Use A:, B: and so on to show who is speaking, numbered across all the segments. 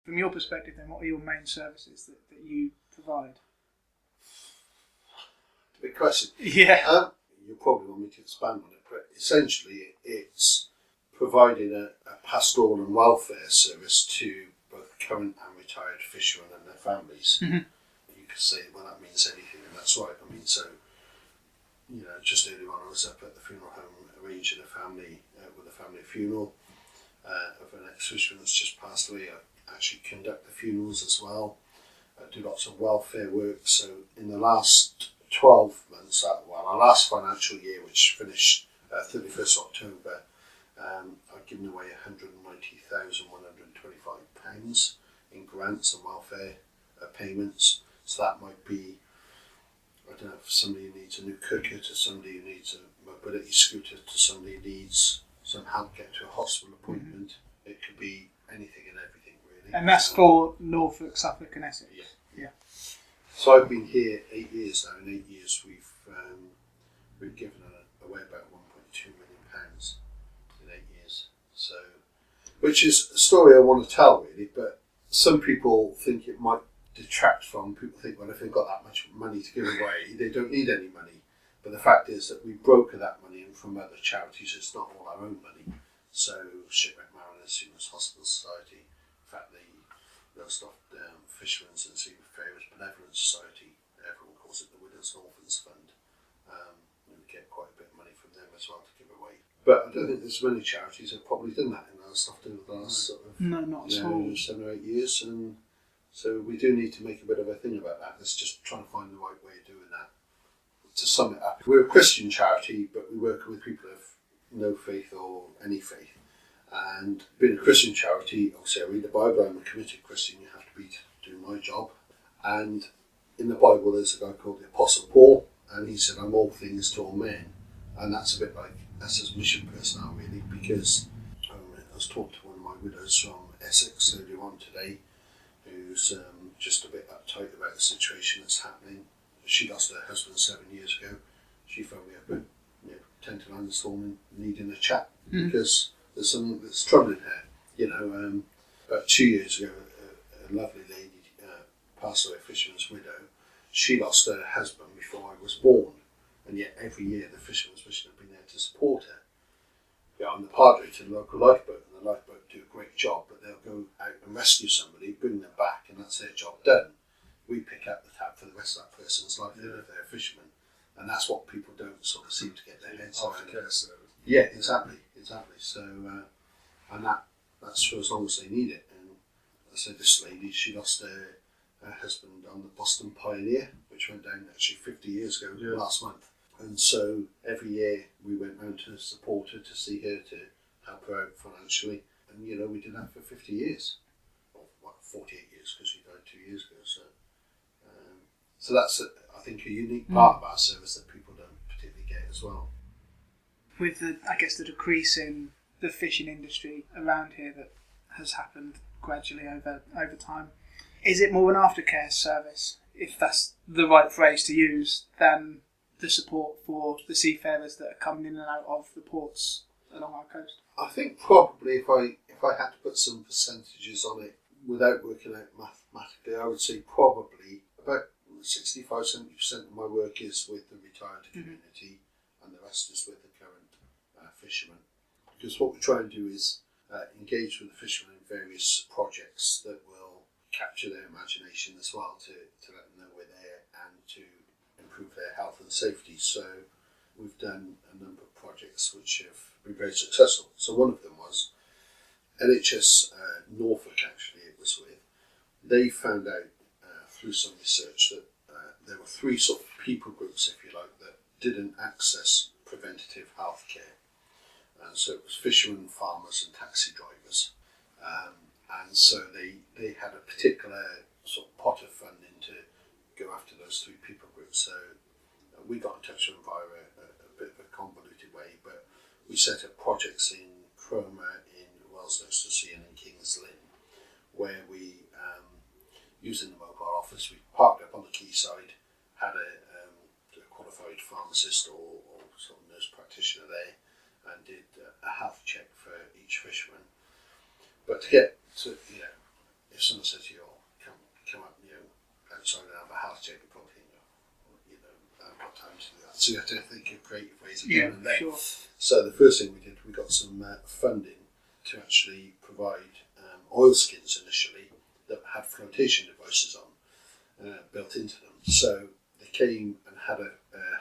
A: From your perspective then, what are your main services that you provide?
B: Big question.
A: Yeah.
B: You probably want me to expand on it, but essentially it's providing a pastoral and welfare service to both current and retired fishermen and their families.
A: Mm-hmm.
B: You could say, well, that means anything, and that's right. I mean, so, just earlier on I was up at the funeral home arranging with a family funeral of an ex-fisherman that's just passed away. I actually conduct the funerals as well. I do lots of welfare work. So in the last 12 months, our last financial year, which finished 31st October, I've given away £190,125 in grants and welfare payments. So that might be, I don't know, if somebody who needs a new cooker, to somebody who needs a mobility scooter, to somebody who needs some help getting to a hospital appointment. Mm-hmm. It could be anything and everything, really.
A: And that's for Norfolk, Suffolk and Essex? Yeah.
B: So I've been here 8 years now. In 8 years we've given away about £1.2 million in 8 years. So, which is a story I want to tell, really, but some people think it might detract from. People think, well, if they've got that much money to give away, they don't need any money. But the fact is that we broker that money in from other charities. It's not all our own money. So Shipwreck Mariners, Seamen's Hospital Society, in fact the Lowestoft Fishermen's and Seafarers Benevolent Society, everyone calls it the Widows and Orphans Fund. We get quite a bit of money from them as well to give away. But I don't think there's many charities that have probably done that in Lowestoft over the last sort of
A: no, not at all.
B: 7 or 8 years, and so we do need to make a bit of a thing about that. Let's just try and find the right way of doing that. To sum it up, we're a Christian charity, but we work with people of no faith or any faith. And being a Christian charity, obviously I read the Bible, I'm a committed Christian, you have to be to do my job. And in the Bible there's a guy called the Apostle Paul, and he said, I'm all things to all men. And that's a bit like us as mission personnel, really, because I was talking to one of my widows from Essex earlier on today, who's just a bit uptight about the situation that's happening. She lost her husband 7 years ago. She phoned me up at 10 to 9 this morning needing a chat because there's something that's troubling her. About 2 years ago, a lovely lady passed away, a fisherman's widow. She lost her husband before I was born, and yet every year the Fisherman's Mission have been there to support her. Yeah, I'm the padre to the local lifeboat, and the lifeboat do a great job, but they'll go out and rescue somebody, bring them back, and that's their job done. We pick up the tab for the rest of that person's life if they're a fisherman, and that's what people don't sort of seem to get their heads around. Yeah, exactly. So, and that's for as long as they need it. And I said, this lady, she lost her husband on the Boston Pioneer, which went down actually 50 years ago last month. And so every year we went round to support her, to see her, to help her out financially. And we did that for 50 years, or 48 years, because she died 2 years ago. So that's, I think, a unique part of our service that people don't particularly get as well.
A: With the decrease in the fishing industry around here that has happened gradually over time, is it more an aftercare service, if that's the right phrase to use, than the support for the seafarers that are coming in and out of the ports along our coast?
B: I think probably if I had to put some percentages on it without working out mathematically, I would say probably about 65-70% of my work is with the retired community, and the rest is with the current fishermen. Because what we try and do is engage with the fishermen in various projects that will capture their imagination as well, to let them know we're there and to improve their health and safety. So we've done a number of projects which have been very successful. So one of them was NHS Norfolk, actually it was with. They found out through some research that there were three sort of people groups, if you like, that didn't access preventative health care. And so it was fishermen, farmers and taxi drivers. And so they had a particular sort of pot of funding to go after those three people groups. So we got in touch with them via a bit of a convoluted way, but we set up projects in Cromer, in Lowestoft, and in King's Lynn, where we, using the mobile office, we parked up on the quayside, had a qualified pharmacist or sort of nurse practitioner there, and did a health check for each fisherman. But to get to, if someone says to you, oh, come up, outside and have a health check, you're probably thinking, I've got time to do that. So you have to think of creative ways of doing that.
A: Sure.
B: So the first thing we did, we got some funding to actually provide oilskins initially that had flotation devices on built into them. So they came and had a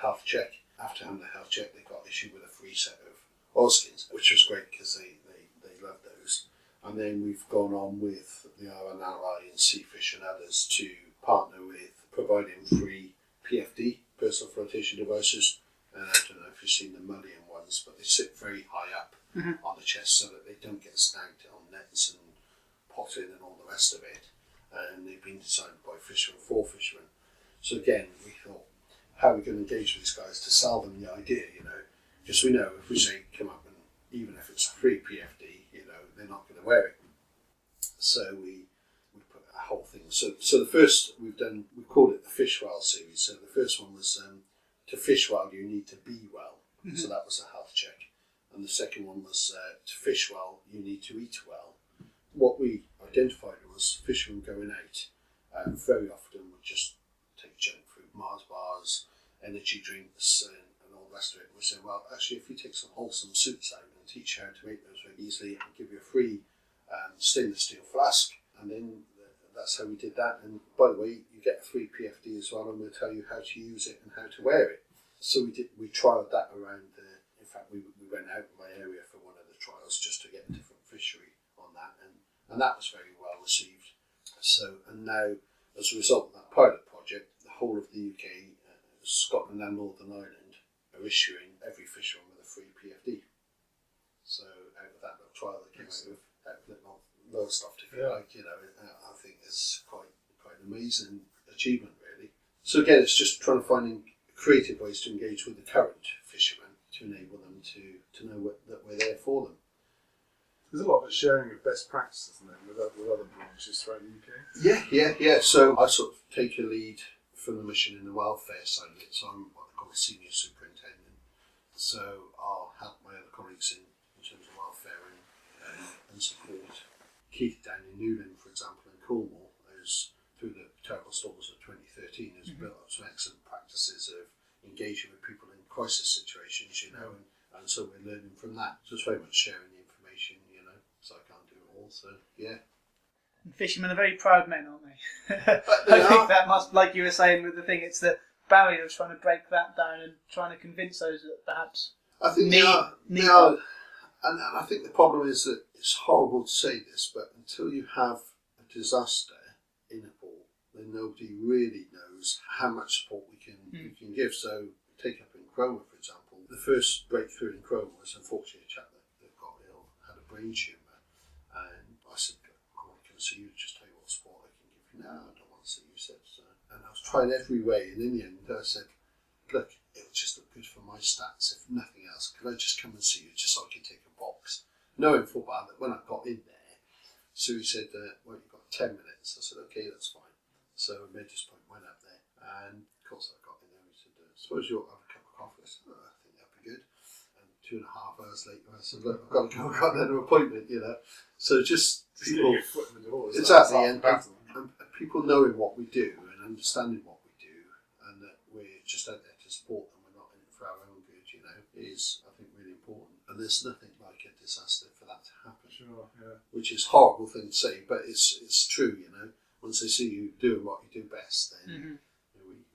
B: health check. After having a health check, they got issued with a free set of oilskins, which was great because they loved those. And then we've gone on with the RNLI and Seafish and others to partner with providing free PFD, personal flotation devices. I don't know if you've seen the Mullion ones, but they sit very high up on the chest so that they don't get snagged on nets and potting and all the rest of it. And they've been designed by fishermen for fishermen. So again, we thought, how are we going to engage with these guys to sell them the idea, Because we know if we say come up and even if it's a free PFD, they're not going to wear it. So we put a whole thing. So the first we've done, we called it the Fish Well series. So the first one was to fish well, you need to be well. So that was a health check. And the second one was to fish well, you need to eat well. What we identified was fishermen going out very often would just take junk food, Mars bars, energy drinks, and all the rest of it. We said, well, actually, if you take some wholesome soups out and teach you how to make those very easily, and give you a free stainless steel flask, and then that's how we did that. And by the way, you get a free PFD as well, and we'll tell you how to use it and how to wear it. So we trialled that around. In fact, we went out in my area for one of the trials just to get a different fishery on that, and that was very well received. So, and now as a result of that pilot project, the whole of the UK, Scotland and Northern Ireland are issuing every fisherman with a free PFD. So out of that little trial that came out of little Lowestoft, if you like, I think it's quite an amazing achievement, really. So again, it's just trying to find creative ways to engage with the current fishermen to enable them to know that we're there for them.
C: There's a lot of sharing of best practices, isn't there, with other branches throughout the UK?
B: Yeah. So I sort of take a lead from the mission in the welfare side of it. So I'm what they call a senior superintendent. So I'll help my other colleagues in terms of welfare and support. Keith down in Newland, for example, in Cornwall, through the terrible storms of 2013, has built up some excellent practices of engaging with people in crisis situations, and so we're learning from that. So it's very much sharing the information, so I can't do it all. So yeah.
A: And fishermen are very proud men, aren't they?
B: They
A: I think that must, like you were saying with the thing, it's the barrier of trying to break that down and trying to convince those that perhaps
B: I think
A: need
B: they are. And I think the problem is that it's horrible to say this, but until you have a disaster in a port, then nobody really knows how much support we can give. So take up in Cromer, for example, the first breakthrough in Cromer was unfortunately a chap that got ill, had a brain tumour, and I said, I want to come see you, just tell you what support I can give you. No, I don't want to see you, said so. And I was trying every way, and in the end I said, look, it would just look good for my stats, if nothing else. Could I just come and see you, just so I can take a box? Knowing full well that when I got in there, so he said, well, you've got 10 minutes. I said, okay, that's fine. So I made this point, went up there, and of course I got in there, and he said, suppose you ought to have a cup of coffee. I said, oh, I think that'd be good. And 2.5 hours later, I said, look, I've got to go, I've got another appointment, So just people,
C: getting your foot in the door,
B: exactly, and people knowing what we do and understanding what we do, and that we're just out there to support them, we're not in it for our own good, is, I think, really important. And there's nothing like a disaster for that to happen.
C: Sure, yeah.
B: Which is a horrible thing to say, but it's true, Once they see you doing what you do best, then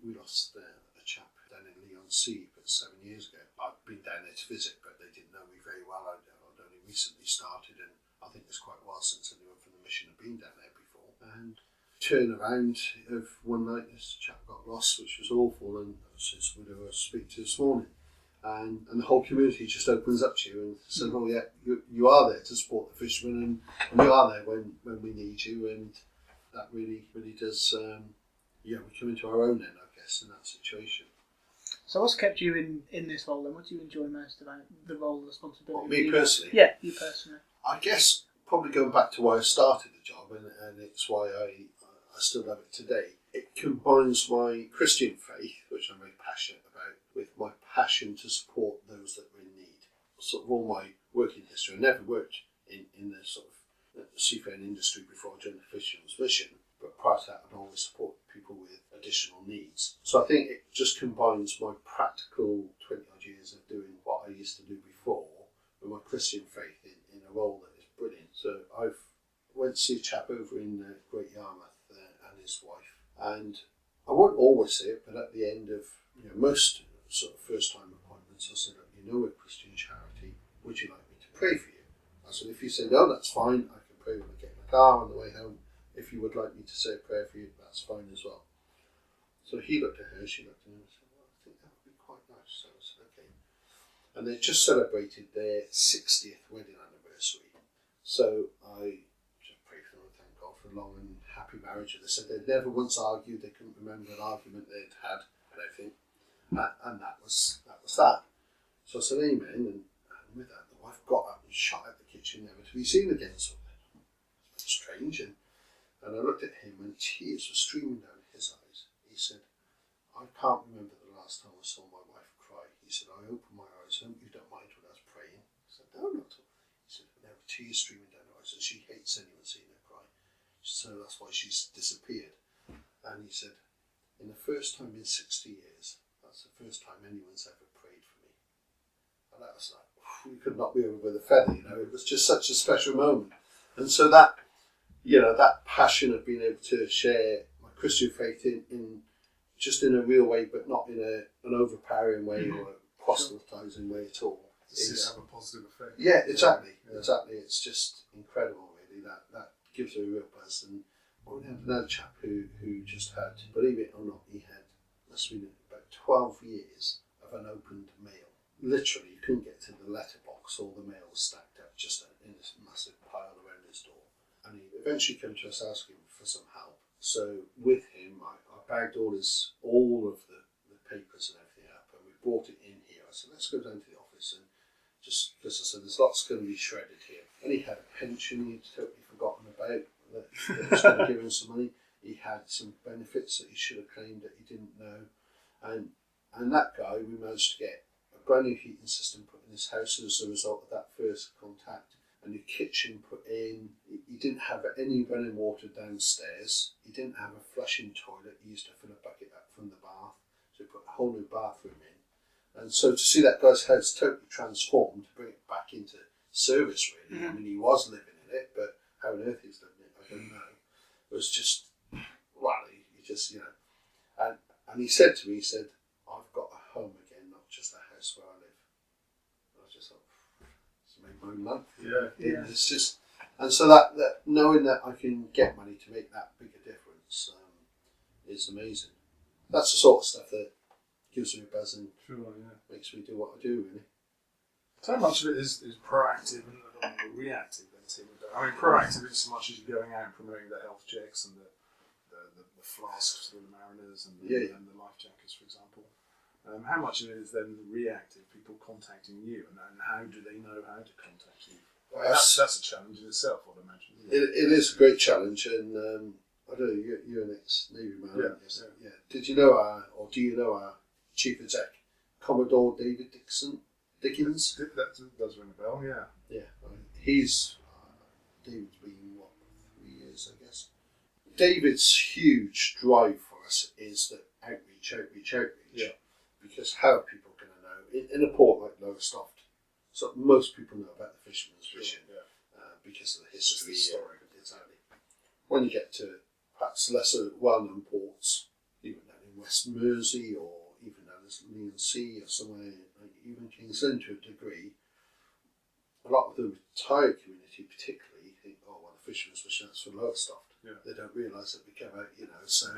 B: we lost a chap down in Leon Sea 7 years ago. I'd been down there to visit, but they didn't know me very well. I'd only recently started, and I think it's quite a while since anyone from the mission had been down there before. And turn around of one night, this chap got lost, which was awful, and his widow I speak to this morning. And the whole community just opens up to you and says, oh yeah, you are there to support the fishermen, and you are there when we need you, and that really does, we come into our own then, I guess, in that situation.
A: So what's kept you in this role then? What do you enjoy most about the role, the responsibility?
B: Well, me personally?
A: Yeah, you personally.
B: I guess probably going back to why I started the job, and it's why I still love it today. It combines my Christian faith, which I'm very passionate about, with my passion to support those that are in need. Sort of all my working history, I never worked in the sort of the seafaring industry before I joined the Fisherman's Mission, but prior to that I'd always support people with additional needs. So I think it just combines my practical 20 odd years of doing what I used to do before with my Christian faith in a role that is brilliant. So I've went to see a chap over in Great Yarmouth and his wife, and I won't always say it, but at the end of most sort of first time appointments I said, look, we're a Christian charity, would you like me to pray for you? I said, if you say no, that's fine, I can pray when I get in the car on the way home. If you would like me to say a prayer for you, that's fine as well. So he looked at her, she looked at him and said, well, I think that would be quite nice. So I said, okay. And they just celebrated their 60th wedding anniversary. So I just prayed for them and thank God for a long and happy marriage. And they said they'd never once argued, they couldn't remember an argument they'd had and everything. And that was that. So I said amen, and with that the wife got up and shot out the kitchen, never to be seen again. So it's strange. And I looked at him and tears were streaming down his eyes. He said, I can't remember the last time I saw my wife cry. He said, I opened my eyes, I hope you don't mind when I was praying. I said, no, not at all. He said, there were tears streaming down her eyes, and she hates anyone seeing her cry. So that's why she's disappeared. And he said, in the first time in 60 years, that's the first time anyone's ever prayed for me. And that was like, we could not be over with a feather, It was just such a special moment. And so that, that passion of being able to share my Christian faith in just in a real way, but not in an overpowering way or a proselytizing way at all.
C: See it have a positive effect.
B: Yeah, exactly. Yeah. Exactly. It's just incredible, really. That gives a real buzz. And we had another chap who just had, believe it or not, must have been about 12 years of unopened mail. Literally, you couldn't get to the letterbox, all the mail was stacked up just in this massive pile around his door. And he eventually came to us asking for some help. So with him, I bagged all of the papers and everything up, and we brought it in here. I said, let's go down to the office, and just because I said there's lots going to be shredded here. And he had a pension he'd totally forgotten about that was going to give him some money. He had some benefits that he should have claimed that he didn't know, and that guy, we managed to get a brand new heating system put in his house as a result of that first contact. A new kitchen put in. He didn't have any running water downstairs. He didn't have a flushing toilet. He used to fill a bucket up from the bath. So he put a whole new bathroom in. And so to see that guy's house totally transformed, to bring it back into service, really. I mean, he was living in it, but how on earth he's living in it, I don't know. It was just, he just, and he said to me, I've got a home again, not just a house where I live. And I just thought, make my own month.
C: Yeah.
B: It's just, and so that knowing that I can get money to make that bigger difference is amazing. That's the sort of stuff that gives me a buzz and makes me do what I do, really.
C: So much of it is proactive and reactive. Then, Tim. I mean, proactive is so much as you're going out and promoting the health checks and the flasks for the mariners and the life jackets, for example. How much of it is then reactive, people contacting you, and how do they know how to contact you? Well, that's a challenge in itself, I'd imagine.
B: It is a great challenge, and I don't know, you're an ex-Navy man, aren't you? Yeah. Did you know do you know our Chief Exec, Commodore David Dickens?
C: That does ring a bell, yeah.
B: Yeah, he's, David's been, 3 years, I guess. David's huge drive for us is that outreach.
C: Yeah.
B: Because how are people going to know? In a port like Lowestoft, so most people know about the Fisherman's Mission because of the history. Exactly. When you get to perhaps lesser well-known ports, even down in West Mersey or even down as Leigh-on-Sea or somewhere, like even King's Lynn to a degree, a lot of the retired community particularly think, oh, well, the Fisherman's Mission, that's for Lowestoft.
C: Yeah.
B: They don't realise that we come out, so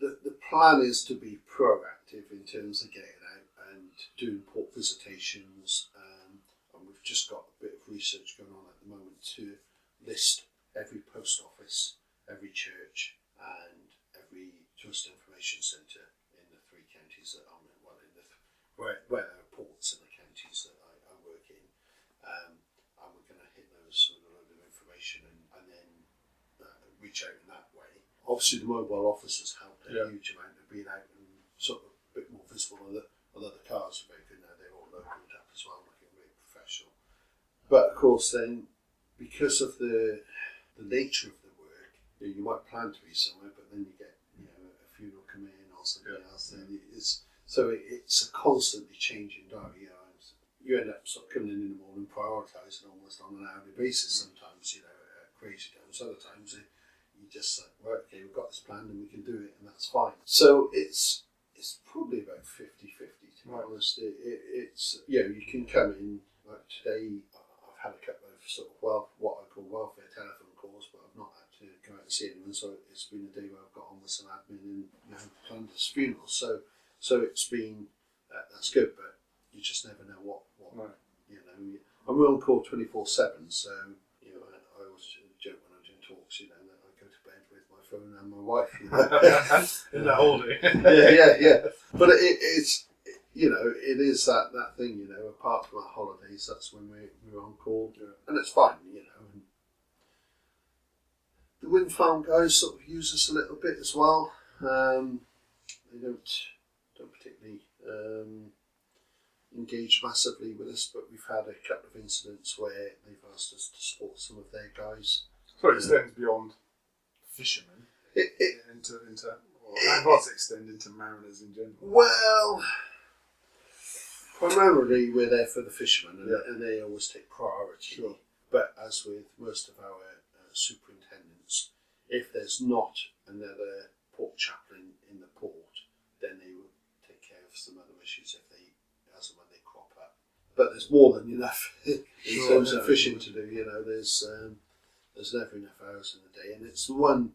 B: the plan is to be proactive in terms of getting out and doing port visitations, and we've just got a bit of research going on at the moment to list every post office, every church and every tourist information centre in the 3 counties that I'm in, where there are ports in the counties that I work in, and we're going to hit those with a load of information and then reach out in that way. Obviously the mobile officers helped a huge amount of being out and sort of a bit more visible, although the cars are very good now, they're all located up as well, looking really professional. But of course then, because of the the nature of the work, you might plan to be somewhere, but then you get a funeral come in or something else. Then it's a constantly changing diary. You end up sort of coming in the morning, prioritising almost on an hourly basis. Sometimes crazy times. Other times you just like, right, okay, we've got this plan and we can do it, and that's fine. So it's probably about 50-50 to be honest. It's you can come in like today. I've had a couple of sort of what I call welfare telephone calls, but I've not had to go out and see anyone. So it's been a day where I've got on with some admin and planned this funeral. So it's been that's good, but you just never know what
C: right.
B: And we're on call 24/7. So I always joke when I'm doing talks, that I go to bed with my phone and my wife.
C: In that order.
B: yeah. But it's it is that thing. Apart from our holidays, that's when we're on call, and it's fine. And the wind farm guys sort of use us a little bit as well. They don't particularly engage massively with us, but we've had a couple of incidents where they've asked us to support some of their guys.
C: So it extends beyond fishermen how does it extend into mariners in general?
B: Well, primarily we're there for the fishermen, and they always take priority.
C: Sure.
B: But as with most of our superintendents, if there's not another port chaplain in the port, then they will take care of some other issues as and when they crop up. But there's more than enough in terms of fishing to do. There's never enough hours in the day, and it's the one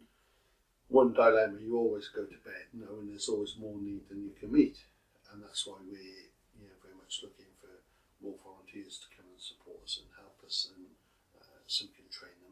B: dilemma. You always go to bed knowing there's always more need than you can meet, and that's why we're very much looking for more volunteers to come and support us and help us, and so we can train them